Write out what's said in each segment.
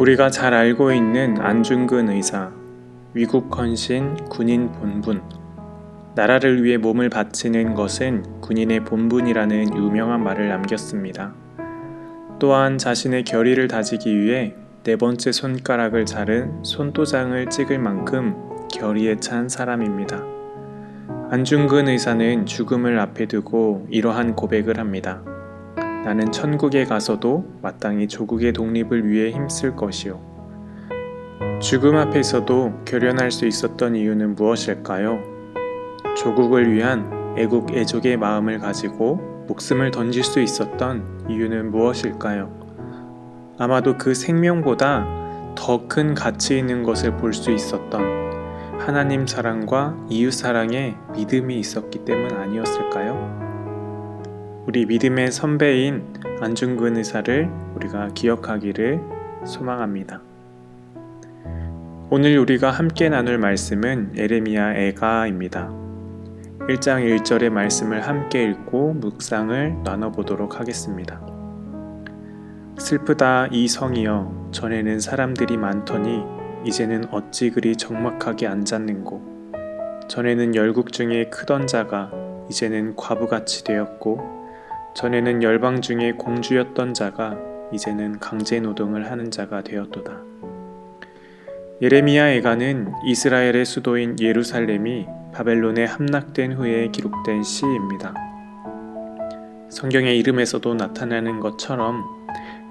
우리가 잘 알고 있는 안중근 의사, 위국 헌신 군인 본분, 나라를 위해 몸을 바치는 것은 군인의 본분이라는 유명한 말을 남겼습니다. 또한 자신의 결의를 다지기 위해 네 번째 손가락을 자른 손도장을 찍을 만큼 결의에 찬 사람입니다. 안중근 의사는 죽음을 앞에 두고 이러한 고백을 합니다. 나는 천국에 가서도 마땅히 조국의 독립을 위해 힘쓸 것이요. 죽음 앞에서도 결연할 수 있었던 이유는 무엇일까요? 조국을 위한 애국 애족의 마음을 가지고 목숨을 던질 수 있었던 이유는 무엇일까요? 아마도 그 생명보다 더 큰 가치 있는 것을 볼 수 있었던 하나님 사랑과 이웃 사랑에 믿음이 있었기 때문 아니었을까요? 우리 믿음의 선배인 안중근 의사를 우리가 기억하기를 소망합니다. 오늘 우리가 함께 나눌 말씀은 예레미야 애가입니다. 1장 1절의 말씀을 함께 읽고 묵상을 나눠보도록 하겠습니다. 슬프다 이 성이여, 전에는 사람들이 많더니 이제는 어찌 그리 적막하게 앉았는고. 전에는 열국 중에 크던 자가 이제는 과부같이 되었고, 전에는 열방 중에 공주였던 자가 이제는 강제 노동을 하는 자가 되었도다. 예레미야 애가는 이스라엘의 수도인 예루살렘이 바벨론에 함락된 후에 기록된 시입니다. 성경의 이름에서도 나타나는 것처럼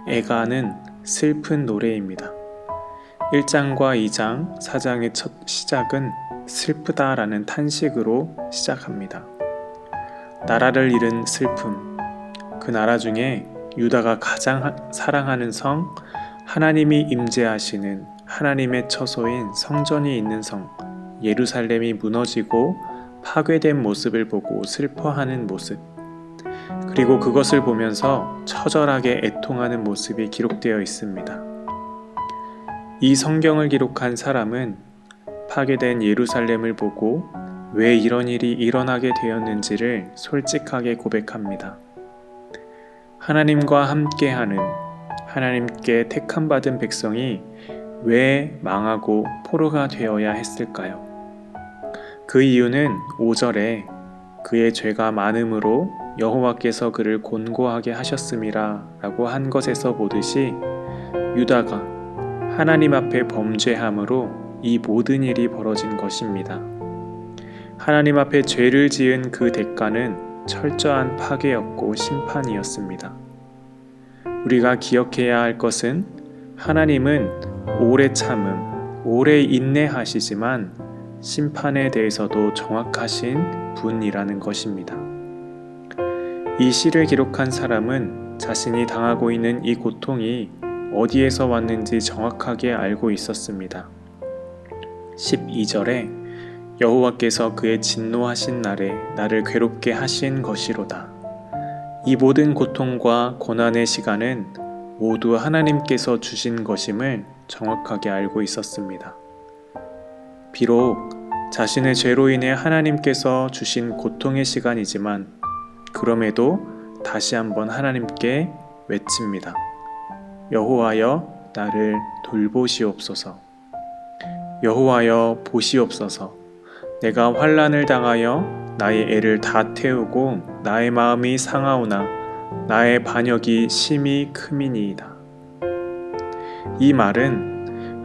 애가는 슬픈 노래입니다. 1장과 2장, 4장의 첫 시작은 슬프다라는 탄식으로 시작합니다. 나라를 잃은 슬픔, 그 나라 중에 유다가 가장 사랑하는 성, 하나님이 임재하시는 하나님의 처소인 성전이 있는 성, 예루살렘이 무너지고 파괴된 모습을 보고 슬퍼하는 모습, 그리고 그것을 보면서 처절하게 애통하는 모습이 기록되어 있습니다. 이 성경을 기록한 사람은 파괴된 예루살렘을 보고 왜 이런 일이 일어나게 되었는지를 솔직하게 고백합니다. 하나님과 함께하는, 하나님께 택함받은 백성이 왜 망하고 포로가 되어야 했을까요? 그 이유는 5절에 그의 죄가 많음으로 여호와께서 그를 곤고하게 하셨음이라 라고 한 것에서 보듯이 유다가 하나님 앞에 범죄함으로 이 모든 일이 벌어진 것입니다. 하나님 앞에 죄를 지은 그 대가는 철저한 파괴였고 심판이었습니다. 우리가 기억해야 할 것은 하나님은 오래 참음, 오래 인내하시지만 심판에 대해서도 정확하신 분이라는 것입니다. 이 시를 기록한 사람은 자신이 당하고 있는 이 고통이 어디에서 왔는지 정확하게 알고 있었습니다. 12절에 여호와께서 그의 진노하신 날에 나를 괴롭게 하신 것이로다. 이 모든 고통과 고난의 시간은 모두 하나님께서 주신 것임을 정확하게 알고 있었습니다. 비록 자신의 죄로 인해 하나님께서 주신 고통의 시간이지만 그럼에도 다시 한번 하나님께 외칩니다. 여호와여 나를 돌보시옵소서. 여호와여 보시옵소서. 내가 환난을 당하여 나의 애를 다 태우고 나의 마음이 상하오나 나의 반역이 심히 크미니이다. 이 말은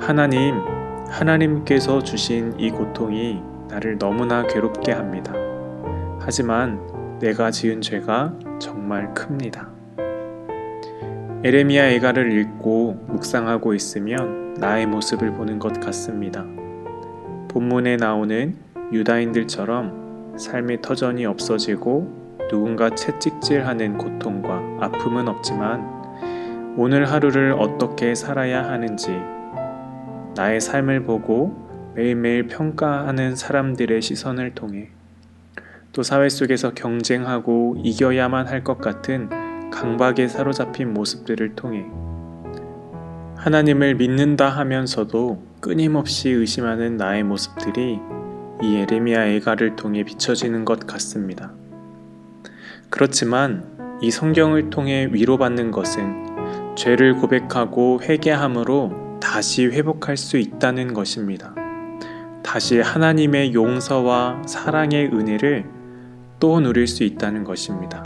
하나님께서 주신 이 고통이 나를 너무나 괴롭게 합니다. 하지만 내가 지은 죄가 정말 큽니다. 예레미야 애가를 읽고 묵상하고 있으면 나의 모습을 보는 것 같습니다. 본문에 나오는 유다인들처럼 삶의 터전이 없어지고 누군가 채찍질하는 고통과 아픔은 없지만 오늘 하루를 어떻게 살아야 하는지 나의 삶을 보고 매일매일 평가하는 사람들의 시선을 통해 또 사회 속에서 경쟁하고 이겨야만 할 것 같은 강박에 사로잡힌 모습들을 통해 하나님을 믿는다 하면서도 끊임없이 의심하는 나의 모습들이 이 예레미야 애가를 통해 비춰지는 것 같습니다. 그렇지만 이 성경을 통해 위로받는 것은 죄를 고백하고 회개함으로 다시 회복할 수 있다는 것입니다. 다시 하나님의 용서와 사랑의 은혜를 또 누릴 수 있다는 것입니다.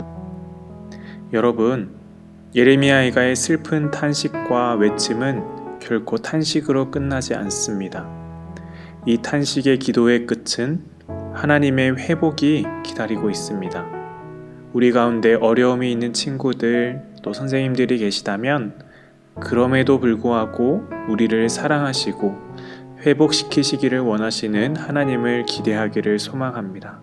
여러분, 예레미야가의 슬픈 탄식과 외침은 결코 탄식으로 끝나지 않습니다. 이 탄식의 기도의 끝은 하나님의 회복이 기다리고 있습니다. 우리 가운데 어려움이 있는 친구들, 또 선생님들이 계시다면 그럼에도 불구하고 우리를 사랑하시고 회복시키시기를 원하시는 하나님을 기대하기를 소망합니다.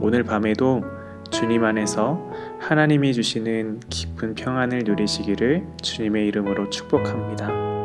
오늘 밤에도 주님 안에서 하나님이 주시는 깊은 평안을 누리시기를 주님의 이름으로 축복합니다.